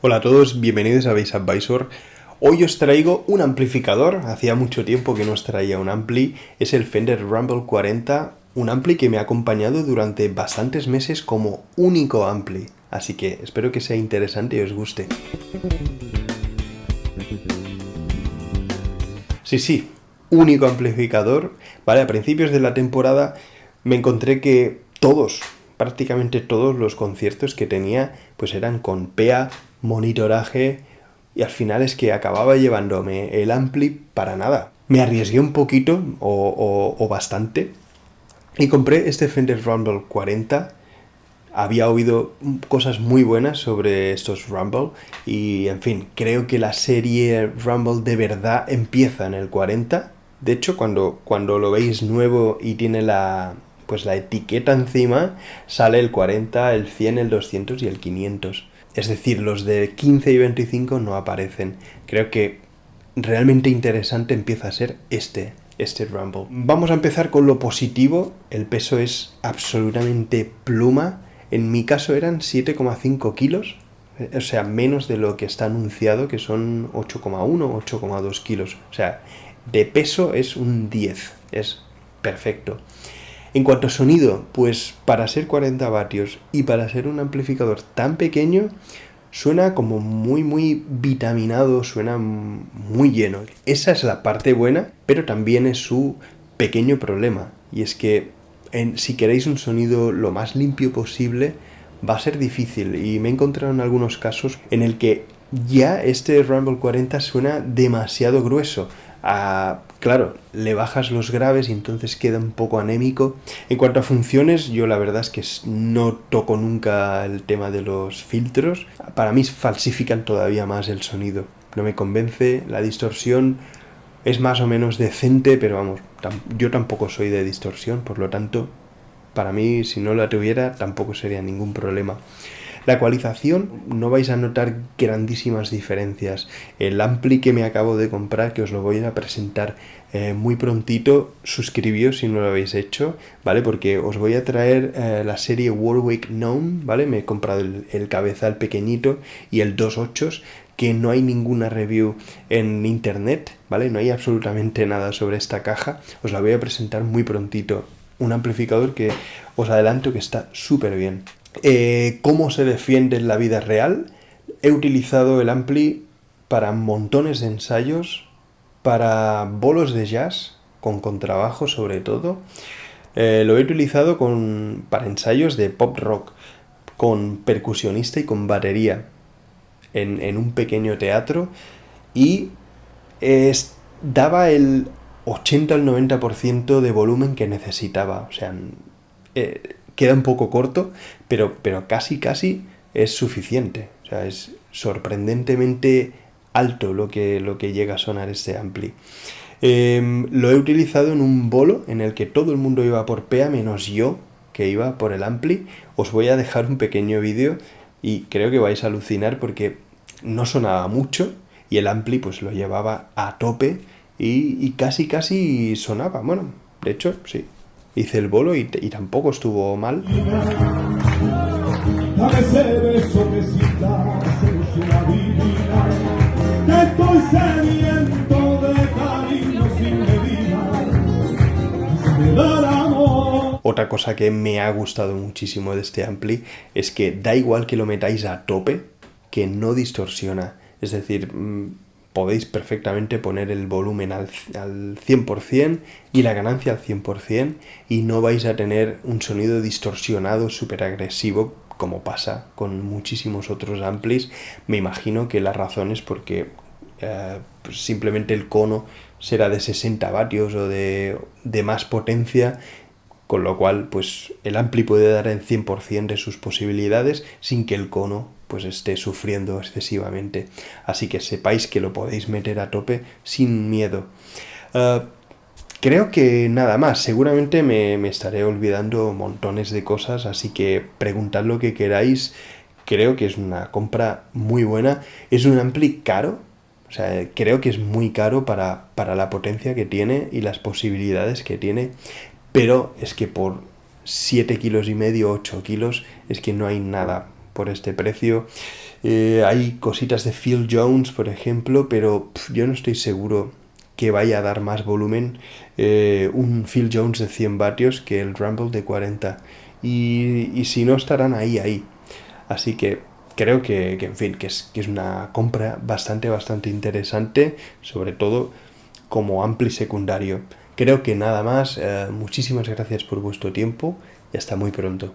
Hola a todos, bienvenidos a Base Advisor. Hoy os traigo un amplificador, hacía mucho tiempo que no os traía un ampli, es el Fender Rumble 40, un ampli que me ha acompañado durante bastantes meses como único ampli, así que espero que sea interesante y os guste. Sí, único amplificador, ¿vale? A principios de la temporada me encontré que prácticamente todos los conciertos que tenía, pues eran con PA, monitoraje, y al final es que acababa llevándome el ampli para nada. Me arriesgué un poquito o bastante y compré este Fender Rumble 40. Había oído cosas muy buenas sobre estos Rumble y, en fin, creo que la serie Rumble de verdad empieza en el 40. De hecho, cuando lo veis nuevo y tiene la etiqueta encima, sale el 40, el 100, el 200 y el 500. Es decir, los de 15 y 25 no aparecen. Creo que realmente interesante empieza a ser este Rumble. Vamos a empezar con lo positivo. El peso es absolutamente pluma. En mi caso eran 7,5 kilos, o sea, menos de lo que está anunciado, que son 8,1, 8,2 kilos. O sea, de peso es un 10, es perfecto. En cuanto a sonido, pues para ser 40 vatios y para ser un amplificador tan pequeño, suena como muy vitaminado, suena muy lleno. Esa es la parte buena, pero también es su pequeño problema. Y es que si queréis un sonido lo más limpio posible, va a ser difícil. Y me he encontrado en algunos casos en el que ya este Rumble 40 suena demasiado grueso. Claro, le bajas los graves y entonces queda un poco anémico. En cuanto a funciones, yo la verdad es que no toco nunca el tema de los filtros. Para mí falsifican todavía más el sonido. No me convence, la distorsión es más o menos decente, pero vamos, yo tampoco soy de distorsión, por lo tanto, para mí, si no la tuviera, tampoco sería ningún problema. La ecualización, no vais a notar grandísimas diferencias. El ampli que me acabo de comprar, que os lo voy a presentar muy prontito, suscribíos si no lo habéis hecho, ¿vale? Porque os voy a traer la serie Warwick Gnome, ¿vale? Me he comprado el cabezal pequeñito y el 2.8, que no hay ninguna review en internet, ¿vale? No hay absolutamente nada sobre esta caja. Os la voy a presentar muy prontito. Un amplificador que os adelanto que está súper bien. ¿Cómo se defiende en la vida real? He utilizado el ampli para montones de ensayos, para bolos de jazz, con contrabajo sobre todo. Lo he utilizado para ensayos de pop rock, con percusionista y con batería, en un pequeño teatro, y daba el 80 al 90% de volumen que necesitaba. O sea, queda un poco corto, pero casi es suficiente. O sea, es sorprendentemente alto lo que llega a sonar este ampli. Lo he utilizado en un bolo en el que todo el mundo iba por PEA menos yo, que iba por el ampli. Os voy a dejar un pequeño vídeo y creo que vais a alucinar porque no sonaba mucho y el ampli pues lo llevaba a tope y casi sonaba. Bueno, de hecho, sí. Hice el bolo y tampoco estuvo mal. Otra cosa que me ha gustado muchísimo de este ampli es que da igual que lo metáis a tope, que no distorsiona. Es decir, podéis perfectamente poner el volumen al 100% y la ganancia al 100% y no vais a tener un sonido distorsionado súper agresivo como pasa con muchísimos otros amplis. Me imagino que la razón es porque pues simplemente el cono será de 60 vatios o de más potencia, con lo cual pues el ampli puede dar el 100% de sus posibilidades sin que el cono pues esté sufriendo excesivamente. Así que sepáis que lo podéis meter a tope sin miedo. Creo que nada más. Seguramente me estaré olvidando montones de cosas, así que preguntad lo que queráis. Creo que es una compra muy buena. Es un ampli caro. O sea, creo que es muy caro para la potencia que tiene y las posibilidades que tiene. Pero es que por 7,5 kilos, 8 kilos, es que no hay nada por este precio. Hay cositas de Phil Jones, por ejemplo, pero yo no estoy seguro que vaya a dar más volumen un Phil Jones de 100 vatios que el Rumble de 40. Y si no, estarán ahí. Así que creo en fin, que es una compra bastante interesante, sobre todo como ampli secundario. Creo que nada más. Muchísimas gracias por vuestro tiempo y hasta muy pronto.